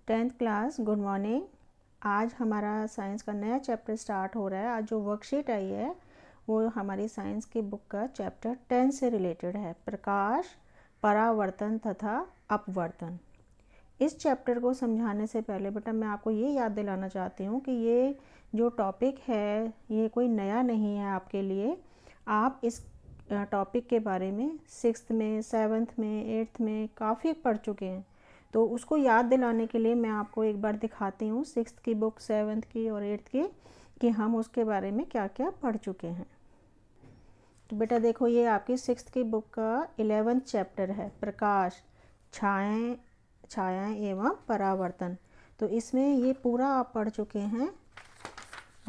Tenth class, good morning. आज हमारा science का नया चैप्टर स्टार्ट हो रहा है। आज जो वर्कशीट आई है वो हमारी साइंस की बुक का चैप्टर 10 से रिलेटेड है, प्रकाश, परावर्तन तथा अपवर्तन। इस चैप्टर को समझाने से पहले बेटा मैं आपको ये याद दिलाना चाहती हूँ कि ये जो टॉपिक है ये कोई नया नहीं है आपके लिए। आप इस टॉपिक के बारे में 6th में, 7th में, 8th में काफ़ी पढ़ चुके हैं। तो उसको याद दिलाने के लिए मैं आपको एक बार दिखाती हूँ 6th की बुक, 7th की और 8th की, कि हम उसके बारे में क्या क्या पढ़ चुके हैं। तो बेटा देखो, ये आपकी 6th की बुक का 11th चैप्टर है, प्रकाश, छायाएं एवं परावर्तन। तो इसमें ये पूरा आप पढ़ चुके हैं।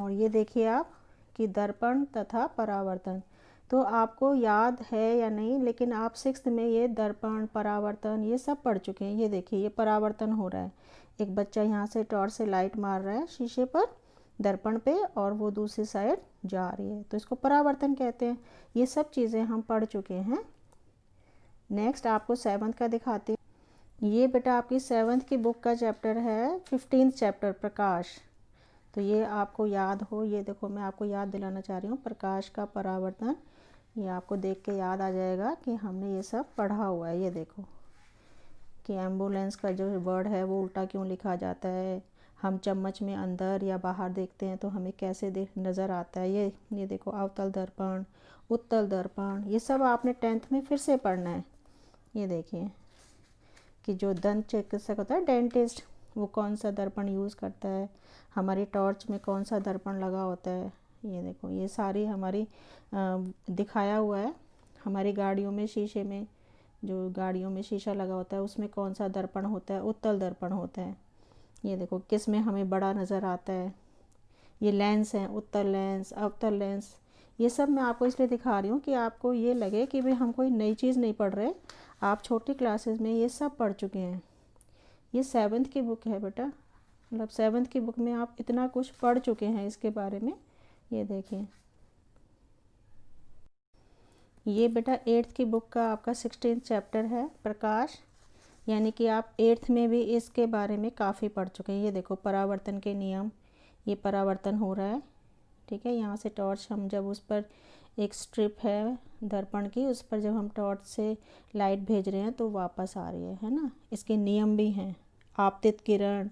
और ये देखिए आप कि दर्पण तथा परावर्तन, तो आपको याद है या नहीं, लेकिन आप 6th में ये दर्पण, परावर्तन ये सब पढ़ चुके हैं। ये देखिए, ये परावर्तन हो रहा है। एक बच्चा यहाँ से टॉर्च से लाइट मार रहा है शीशे पर, दर्पण पे, और वो दूसरी साइड जा रही है, तो इसको परावर्तन कहते हैं। ये सब चीज़ें हम पढ़ चुके हैं। नेक्स्ट आपको 7th का दिखाती हूँ। ये बेटा आपकी 7th की बुक का चैप्टर है, 15th चैप्टर, प्रकाश। तो ये आपको याद हो, ये देखो मैं आपको याद दिलाना चाह रही हूँ, प्रकाश का परावर्तन। ये आपको देख के याद आ जाएगा कि हमने ये सब पढ़ा हुआ है। ये देखो कि एम्बुलेंस का जो वर्ड है वो उल्टा क्यों लिखा जाता है, हम चम्मच में अंदर या बाहर देखते हैं तो हमें कैसे नज़र आता है। ये देखो, अवतल दर्पण, उत्तल दर्पण, ये सब आपने 10th में फिर से पढ़ना है। ये देखिए कि जो दंत चिकित्सक होता है, डेंटिस्ट, वो कौन सा दर्पण यूज़ करता है, हमारी टॉर्च में कौन सा दर्पण लगा होता है। ये देखो, ये सारी हमारी दिखाया हुआ है। हमारी गाड़ियों में शीशे में, जो गाड़ियों में शीशा लगा होता है उसमें कौन सा दर्पण होता है, उत्तल दर्पण होता है। ये देखो किस में हमें बड़ा नज़र आता है। ये लेंस हैं, उत्तल लेंस, अवतल लेंस। ये सब मैं आपको इसलिए दिखा रही हूँ कि आपको ये लगे कि भाई हम कोई नई चीज़ नहीं पढ़ रहे, आप छोटी क्लासेस में ये सब पढ़ चुके हैं। ये 7th की बुक है बेटा, मतलब 7th की बुक में आप इतना कुछ पढ़ चुके हैं इसके बारे में। ये देखिए, ये बेटा 8th की बुक का आपका 16th चैप्टर है, प्रकाश। यानी कि आप 8th में भी इसके बारे में काफ़ी पढ़ चुके हैं। ये देखो, परावर्तन के नियम, ये परावर्तन हो रहा है, ठीक है। यहाँ से टॉर्च, हम जब उस पर एक स्ट्रिप है दर्पण की, उस पर जब हम टॉर्च से लाइट भेज रहे हैं तो वापस आ रही है ना। इसके नियम भी हैं, आपतित किरण,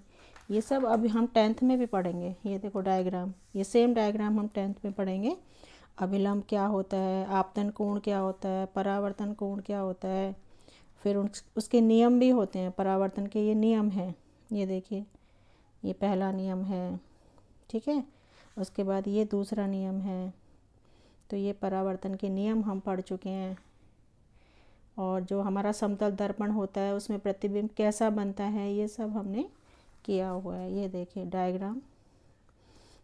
ये सब अभी हम 10th में भी पढ़ेंगे। ये देखो डायग्राम, ये सेम डायग्राम हम 10th में पढ़ेंगे। अभिलंब क्या होता है, आपतन कोण क्या होता है, परावर्तन कोण क्या होता है, फिर उसके नियम भी होते हैं। परावर्तन के ये नियम हैं, ये देखिए, ये पहला नियम है, ठीक है। उसके बाद ये दूसरा नियम है। तो ये परावर्तन के नियम हम पढ़ चुके हैं। और जो हमारा समतल दर्पण होता है उसमें प्रतिबिंब कैसा बनता है, ये सब हमने किया हुआ है। ये देखिए डायग्राम।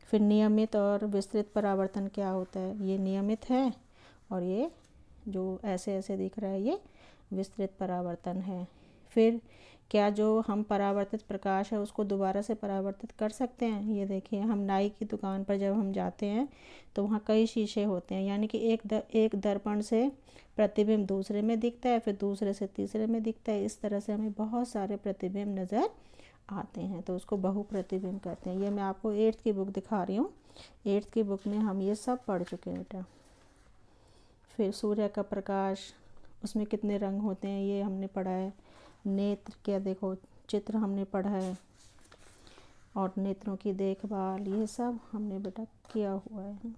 फिर नियमित और विस्तृत परावर्तन क्या होता है, ये नियमित है, और ये जो ऐसे ऐसे दिख रहा है ये विस्तृत परावर्तन है। फिर क्या जो हम परावर्तित प्रकाश है उसको दोबारा से परावर्तित कर सकते हैं। ये देखिए, हम नाई की दुकान पर जब हम जाते हैं तो वहाँ कई शीशे होते हैं, यानी कि एक दर्पण से प्रतिबिंब दूसरे में दिखता है, फिर दूसरे से तीसरे में दिखता है। इस तरह से हमें बहुत सारे प्रतिबिंब नज़र आते हैं, तो उसको बहु प्रतिबिंब कहते हैं। ये मैं आपको 8th की बुक दिखा रही हूँ। 8th की बुक में हम ये सब पढ़ चुके हैं बेटा। फिर सूर्य का प्रकाश, उसमें कितने रंग होते हैं ये हमने पढ़ा है। नेत्र क्या, देखो चित्र हमने पढ़ा है, और नेत्रों की देखभाल, ये सब हमने बेटा किया हुआ है।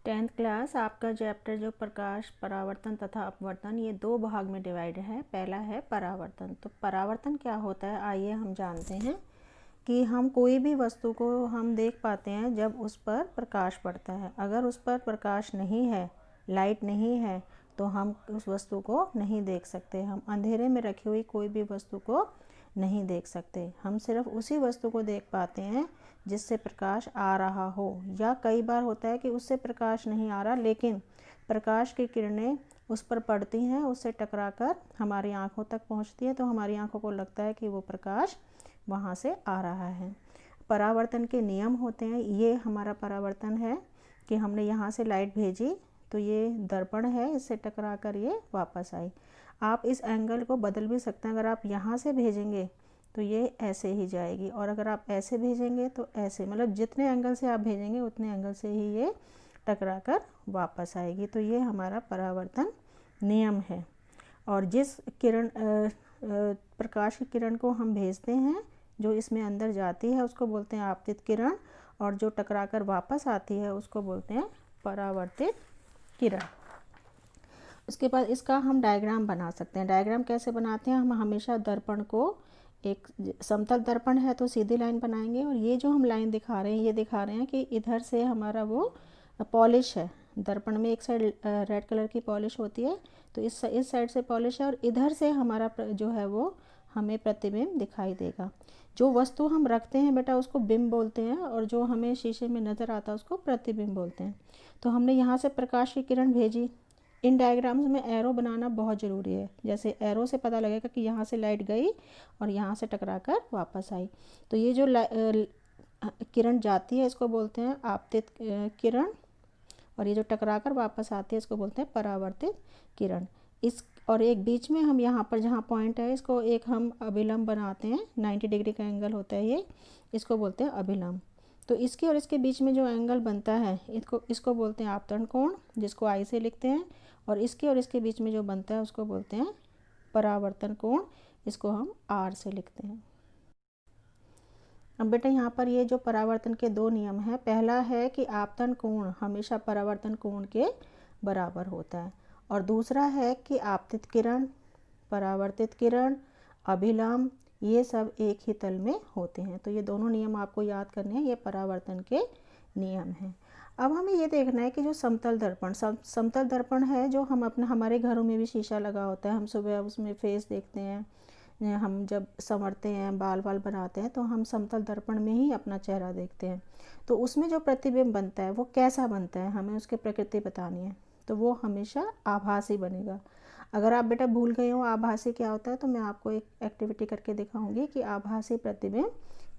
टेंथ क्लास, आपका चैप्टर जो प्रकाश, परावर्तन तथा अपवर्तन, ये 2 भाग में डिवाइड है। पहला है परावर्तन। तो परावर्तन क्या होता है, आइए हम जानते हैं। कि हम कोई भी वस्तु को हम देख पाते हैं जब उस पर प्रकाश पड़ता है। अगर उस पर प्रकाश नहीं है, लाइट नहीं है, तो हम उस वस्तु को नहीं देख सकते। हम अंधेरे में रखी हुई कोई भी वस्तु को नहीं देख सकते। हम सिर्फ उसी वस्तु को देख पाते हैं जिससे प्रकाश आ रहा हो, या कई बार होता है कि उससे प्रकाश नहीं आ रहा, लेकिन प्रकाश की किरणें उस पर पड़ती हैं, उससे टकराकर हमारी आँखों तक पहुँचती हैं, तो हमारी आँखों को लगता है कि वो प्रकाश वहाँ से आ रहा है। परावर्तन के नियम होते हैं। ये हमारा परावर्तन है कि हमने यहाँ से लाइट भेजी तो ये दर्पण है, इससे टकरा कर ये वापस आई। आप इस एंगल को बदल भी सकते हैं। अगर आप यहाँ से भेजेंगे तो ये ऐसे ही जाएगी, और अगर आप ऐसे भेजेंगे तो ऐसे, मतलब जितने एंगल से आप भेजेंगे उतने एंगल से ही ये टकरा कर वापस आएगी। तो ये हमारा परावर्तन नियम है। और जिस किरण प्रकाश की किरण को हम भेजते हैं, जो इसमें अंदर जाती है, उसको बोलते हैं आपतित किरण, और जो टकरा कर वापस आती है उसको बोलते हैं परावर्तित किरण। उसके बाद इसका हम डायग्राम बना सकते हैं। डायग्राम कैसे बनाते हैं? हम हमेशा दर्पण को, एक समतल दर्पण है तो सीधी लाइन बनाएंगे, और ये जो हम लाइन दिखा रहे हैं ये दिखा रहे हैं कि इधर से हमारा वो पॉलिश है। दर्पण में एक साइड रेड कलर की पॉलिश होती है, तो इस साइड से पॉलिश है, और इधर से हमारा जो है वो हमें प्रतिबिंब दिखाई देगा। जो वस्तु हम रखते हैं बेटा उसको बिंब बोलते हैं, और जो हमें शीशे में नज़र आता है उसको प्रतिबिंब बोलते हैं। तो हमने यहाँ से प्रकाश की किरण भेजी। इन डायग्राम्स में एरो बनाना बहुत ज़रूरी है। जैसे एरो से पता लगेगा कि यहाँ से लाइट गई और यहाँ से टकरा कर वापस आई। तो ये जो किरण जाती है इसको बोलते हैं आपतित किरण, और ये जो टकरा कर वापस आती है इसको बोलते हैं परावर्तित किरण। इस और एक बीच में हम यहाँ पर जहाँ पॉइंट है इसको एक हम अभिलंब बनाते हैं, 90 डिग्री का एंगल होता है ये, इसको बोलते हैं अभिलंब। तो इसके और इसके बीच में जो एंगल बनता है इसको बोलते हैं आपतन कोण, जिसको आई से लिखते हैं, और इसके और इसके बीच में जो बनता है उसको बोलते हैं परावर्तन कोण, इसको हम आर से लिखते हैं। अब बेटा यहाँ पर ये जो परावर्तन के दो नियम हैं, पहला है कि आपतन कोण हमेशा परावर्तन कोण के बराबर होता है, और दूसरा है कि आपतित किरण, परावर्तित किरण, अभिलंब, ये सब एक ही तल में होते हैं। तो ये दोनों नियम आपको याद करने हैं, ये परावर्तन के नियम हैं। अब हमें ये देखना है कि जो समतल दर्पण है, जो हम हमारे घरों में भी शीशा लगा होता है, हम सुबह उसमें फेस देखते हैं, हम जब संवरते हैं, बाल बनाते हैं, तो हम समतल दर्पण में ही अपना चेहरा देखते हैं। तो उसमें जो प्रतिबिंब बनता है वो कैसा बनता है, हमें उसकी प्रकृति बतानी है। तो वो हमेशा आभासी बनेगा। अगर आप बेटा भूल गए हो आभासी क्या होता है, तो मैं आपको एक एक्टिविटी करके दिखाऊंगी कि आभासी प्रतिबिंब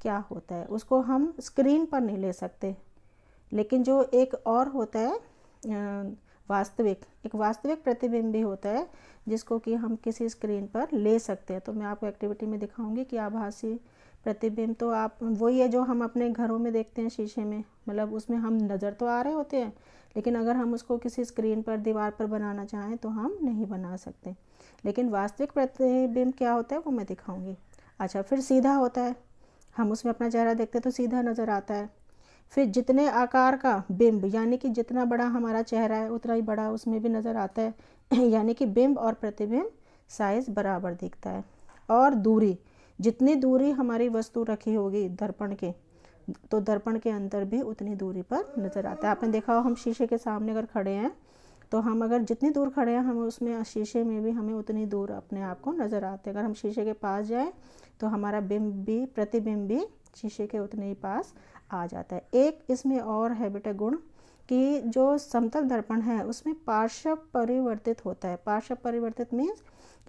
क्या होता है। उसको हम स्क्रीन पर नहीं ले सकते, लेकिन जो एक और होता है एक वास्तविक प्रतिबिंब भी होता है, जिसको कि हम किसी स्क्रीन पर ले सकते हैं। तो मैं आपको एक्टिविटी में दिखाऊंगी कि आभासी प्रतिबिंब तो आप वही है जो हम अपने घरों में देखते हैं शीशे में, मतलब उसमें हम नज़र तो आ रहे होते हैं, लेकिन अगर हम उसको किसी स्क्रीन पर, दीवार पर बनाना चाहें तो हम नहीं बना सकते। लेकिन वास्तविक प्रतिबिंब क्या होता है वो मैं दिखाऊंगी। अच्छा, फिर सीधा होता है, हम उसमें अपना चेहरा देखते हैं तो सीधा नज़र आता है। फिर जितने आकार का बिंब, यानी कि जितना बड़ा हमारा चेहरा है उतना ही बड़ा उसमें भी नज़र आता है यानी कि बिंब और प्रतिबिंब साइज़ बराबर दिखता है। और दूरी, जितनी दूरी हमारी वस्तु रखी होगी दर्पण के, तो दर्पण के अंदर भी उतनी दूरी पर नज़र आता है। आपने देखा हो हम शीशे के सामने अगर खड़े हैं तो हम अगर जितनी दूर खड़े हैं हम उसमें शीशे में भी हमें उतनी दूर अपने आप को नज़र आते हैं। अगर हम शीशे के पास जाएं तो हमारा बिंब भी, प्रतिबिंब भी शीशे के उतने ही पास आ जाता है। एक इसमें और है बेटा गुण कि जो समतल दर्पण है उसमें पार्श्व परिवर्तित होता है। पार्श्व परिवर्तित मीन्स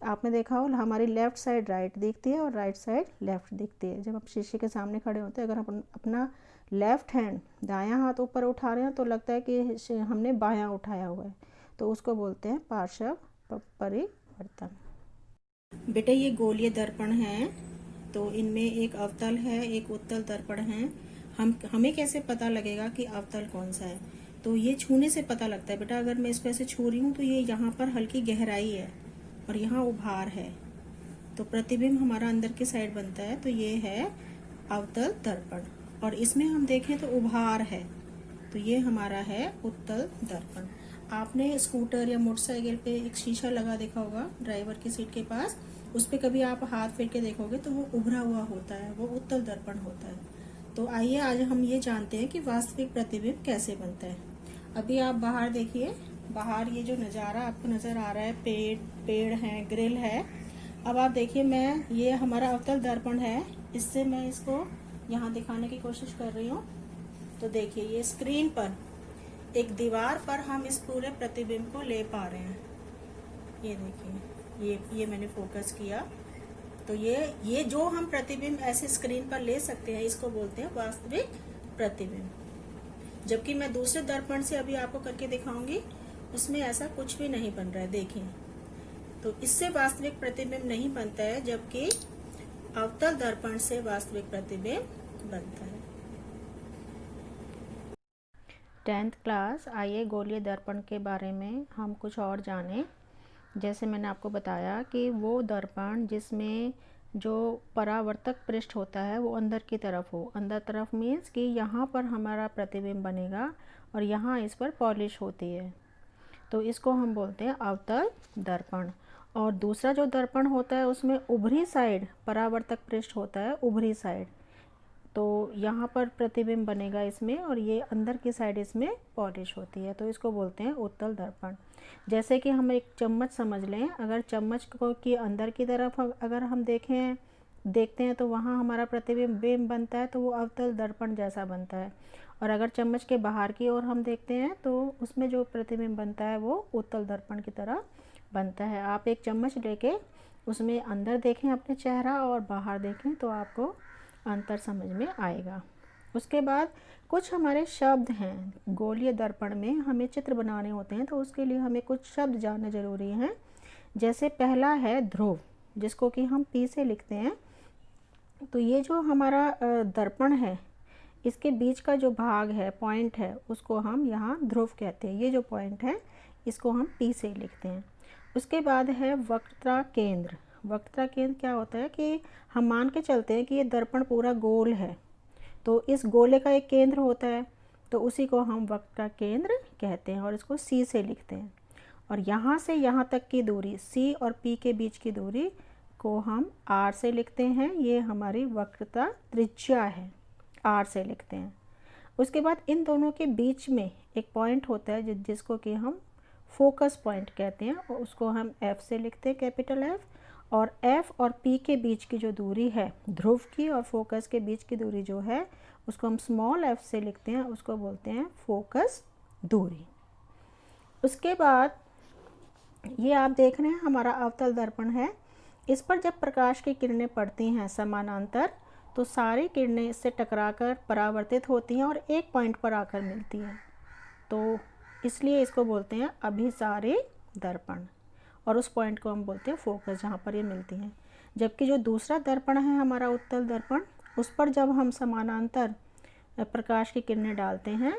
आपने देखा हो हमारी लेफ़्ट साइड राइट दिखती है और राइट साइड लेफ़्ट दिखती है। जब हम शीशे के सामने खड़े होते हैं, अगर हम अपना लेफ़्ट हैंड, दायां हाथ ऊपर उठा रहे हैं तो लगता है कि हमने बायां उठाया हुआ है, तो उसको बोलते हैं पार्श्व परिवर्तन। बेटा ये गोलीय दर्पण है, तो इनमें एक अवतल है, एक उत्तल दर्पण है। हमें कैसे पता लगेगा कि अवतल कौन सा है? तो ये छूने से पता लगता है बेटा। अगर मैं इसको ऐसे छू रही हूँ तो ये यहाँ पर हल्की गहराई है और यहाँ उभार है, तो प्रतिबिंब हमारा अंदर की साइड बनता है, तो ये है अवतल दर्पण। और इसमें हम देखें तो उभार है, तो ये हमारा है उत्तल दर्पण। आपने स्कूटर या मोटरसाइकिल पे एक शीशा लगा देखा होगा ड्राइवर की सीट के पास, उस पर कभी आप हाथ फेर के देखोगे तो वो उभरा हुआ होता है, वो उत्तल दर्पण होता है। तो आइए आज हम ये जानते हैं कि वास्तविक प्रतिबिंब कैसे बनता है। अभी आप बाहर देखिए, बाहर ये जो नज़ारा आपको नज़र आ रहा है, पेड़ है, ग्रिल है। अब आप देखिए, ये हमारा अवतल दर्पण है, इससे मैं इसको यहाँ दिखाने की कोशिश कर रही हूँ। तो देखिए ये स्क्रीन पर एक दीवार पर हम इस पूरे प्रतिबिंब को ले पा रहे हैं। ये देखिए, ये मैंने फोकस किया, तो ये जो हम प्रतिबिंब ऐसे स्क्रीन पर ले सकते हैं इसको बोलते हैं वास्तविक प्रतिबिंब। जबकि मैं दूसरे दर्पण से अभी आपको करके दिखाऊंगी, इसमें ऐसा कुछ भी नहीं बन रहा है, देखिए। तो इससे वास्तविक प्रतिबिंब नहीं बनता है, जबकि अवतल दर्पण से वास्तविक प्रतिबिंब बनता है। 10th क्लास, आइए गोलीय दर्पण के बारे में हम कुछ और जानें। जैसे मैंने आपको बताया कि वो दर्पण जिसमें जो परावर्तक पृष्ठ होता है वो अंदर की तरफ हो। अंदर तरफ मीन्स कि यहाँ पर हमारा प्रतिबिंब बनेगा और यहाँ इस पर पॉलिश होती है, तो इसको हम बोलते हैं अवतल दर्पण। और दूसरा जो दर्पण होता है उसमें उभरी साइड परावर्तक पृष्ठ होता है, उभरी साइड, तो यहाँ पर प्रतिबिंब बनेगा इसमें और ये अंदर की साइड इसमें पॉलिश होती है, तो इसको बोलते हैं उत्तल दर्पण। जैसे कि हम एक चम्मच समझ लें, अगर चम्मच को की अंदर की तरफ अगर हम देखते हैं तो वहाँ हमारा प्रतिबिंब बनता है, तो वो अवतल दर्पण जैसा बनता है। और अगर चम्मच के बाहर की ओर हम देखते हैं तो उसमें जो प्रतिबिंब बनता है वो उत्तल दर्पण की तरह बनता है। आप एक चम्मच लेके उसमें अंदर देखें अपने चेहरा और बाहर देखें तो आपको अंतर समझ में आएगा। उसके बाद कुछ हमारे शब्द हैं, गोलीय दर्पण में हमें चित्र बनाने होते हैं, तो उसके लिए हमें कुछ शब्द जानने ज़रूरी हैं। जैसे पहला है ध्रुव, जिसको कि हम पी से लिखते हैं। तो ये जो हमारा दर्पण है, इसके बीच का जो भाग है, पॉइंट है, उसको हम यहाँ ध्रुव कहते हैं। ये जो पॉइंट है इसको हम पी से लिखते हैं। उसके बाद है वक्रता केंद्र। वक्रता केंद्र क्या होता है कि हम मान के चलते हैं कि ये दर्पण पूरा गोल है, तो इस गोले का एक केंद्र होता है, तो उसी को हम वक्रता केंद्र कहते हैं और इसको सी से लिखते हैं। और यहाँ से यहाँ तक की दूरी, सी और पी के बीच की दूरी को हम आर से लिखते हैं। ये हमारी वक्रता त्रिज्या है, आर से लिखते हैं। उसके बाद इन दोनों के बीच में एक पॉइंट होता है जिसको कि हम फोकस पॉइंट कहते हैं, और उसको हम एफ से लिखते हैं, कैपिटल एफ। और एफ और पी के बीच की जो दूरी है, ध्रुव की और फोकस के बीच की दूरी जो है, उसको हम स्मॉल एफ से लिखते हैं, उसको बोलते हैं फोकस दूरी। उसके बाद ये आप देख रहे हैं हमारा अवतल दर्पण है। इस पर जब प्रकाश की किरणें पड़ती हैं समानांतर, तो सारी किरणें इससे टकराकर परावर्तित होती हैं और एक पॉइंट पर आकर मिलती हैं, तो इसलिए इसको बोलते हैं अभिसारी दर्पण, और उस पॉइंट को हम बोलते हैं फोकस, जहाँ पर ये मिलती हैं। जबकि जो दूसरा दर्पण है हमारा उत्तल दर्पण, उस पर जब हम समानांतर प्रकाश की किरणें डालते हैं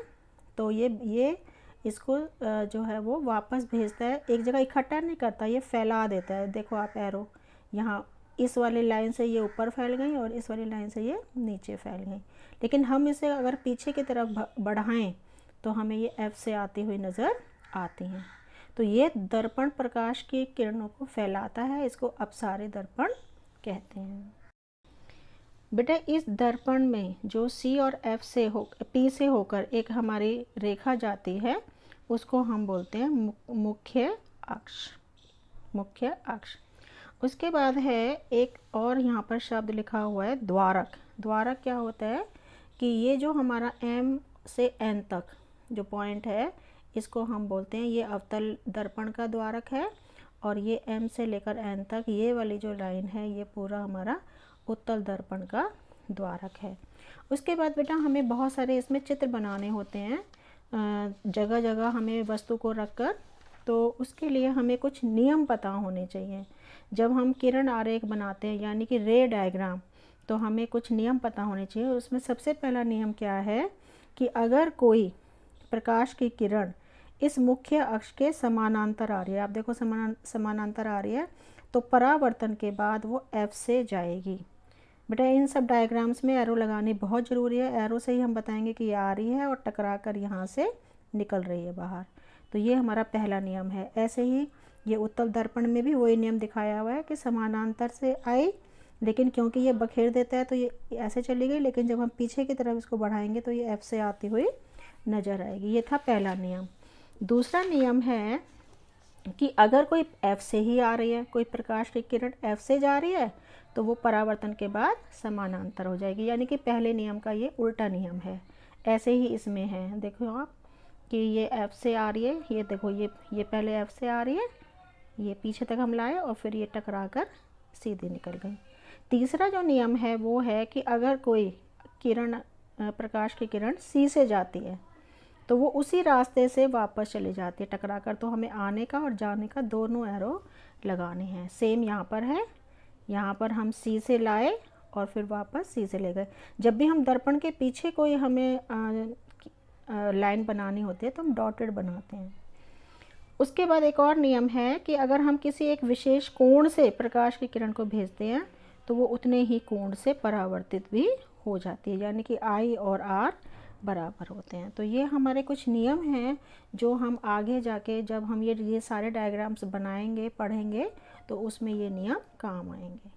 तो ये इसको जो है वो वापस भेजता है, एक जगह इकट्ठा नहीं करता, ये फैला देता है। देखो आप एरो, यहाँ इस वाली लाइन से ये ऊपर फैल गई और इस वाली लाइन से ये नीचे फैल गई। लेकिन हम इसे अगर पीछे की तरफ बढ़ाएं तो हमें ये एफ से आती हुई नज़र आती हैं। तो ये दर्पण प्रकाश की किरणों को फैलाता है, इसको अपसारी दर्पण कहते हैं। बेटा इस दर्पण में जो सी और एफ से पी से होकर एक हमारी रेखा जाती है, उसको हम बोलते हैं मुख्य अक्ष, मुख्य अक्ष। उसके बाद है एक और यहाँ पर शब्द लिखा हुआ है द्वारक। द्वारक क्या होता है कि ये जो हमारा एम से एन तक जो पॉइंट है, इसको हम बोलते हैं, ये अवतल दर्पण का द्वारक है, और ये एम से लेकर एन तक ये वाली जो लाइन है, ये पूरा हमारा उत्तल दर्पण का द्वारक है। उसके बाद बेटा हमें बहुत सारे इसमें चित्र बनाने होते हैं, जगह जगह हमें वस्तु को रखकर, तो उसके लिए हमें कुछ नियम पता होने चाहिए। जब हम किरण आरेख बनाते हैं यानी कि रे डायग्राम, तो हमें कुछ नियम पता होने चाहिए। उसमें सबसे पहला नियम क्या है कि अगर कोई प्रकाश की किरण इस मुख्य अक्ष के समानांतर आ रही है, आप देखो समानांतर आ रही है, तो परावर्तन के बाद वो एफ से जाएगी। बेटा इन सब डायग्राम्स में एरो लगानी बहुत ज़रूरी है, एरो से ही हम बताएंगे कि ये आ रही है और टकरा कर यहाँ से निकल रही है बाहर। तो ये हमारा पहला नियम है। ऐसे ही ये उत्तल दर्पण में भी वही नियम दिखाया हुआ है कि समानांतर से आई, लेकिन क्योंकि ये बखेर देता है तो ये ऐसे चली गई, लेकिन जब हम पीछे की तरफ इसको बढ़ाएंगे तो ये एफ से आती हुई नज़र आएगी। ये था पहला नियम। दूसरा नियम है कि अगर कोई एफ से ही आ रही है, कोई प्रकाश की किरण एफ से जा रही है, तो वो परावर्तन के बाद समानांतर हो जाएगी, यानी कि पहले नियम का ये उल्टा नियम है। ऐसे ही इसमें है, देखो आप कि ये एफ से आ रही है, ये देखो ये पहले एफ से आ रही है, ये पीछे तक हम लाए और फिर ये टकरा कर सीधी निकल गई। तीसरा जो नियम है वो है कि अगर कोई किरण प्रकाश की किरण सी से जाती है, तो वो उसी रास्ते से वापस चली जाती है टकरा कर। तो हमें आने का और जाने का दोनों एरो लगाने हैं। सेम यहाँ पर है, यहाँ पर हम सी से लाए और फिर वापस सी से ले गए। जब भी हम दर्पण के पीछे कोई हमें लाइन बनानी होती है तो हम डॉटेड बनाते हैं। उसके बाद एक और नियम है कि अगर हम किसी एक विशेष कोण से प्रकाश की किरण को भेजते हैं तो वो उतने ही कोण से परावर्तित भी हो जाती है, यानी कि आई और आर बराबर होते हैं। तो ये हमारे कुछ नियम हैं जो हम आगे जाके जब हम ये सारे डायग्राम्स बनाएंगे, पढ़ेंगे, तो उसमें ये नियम काम आएंगे।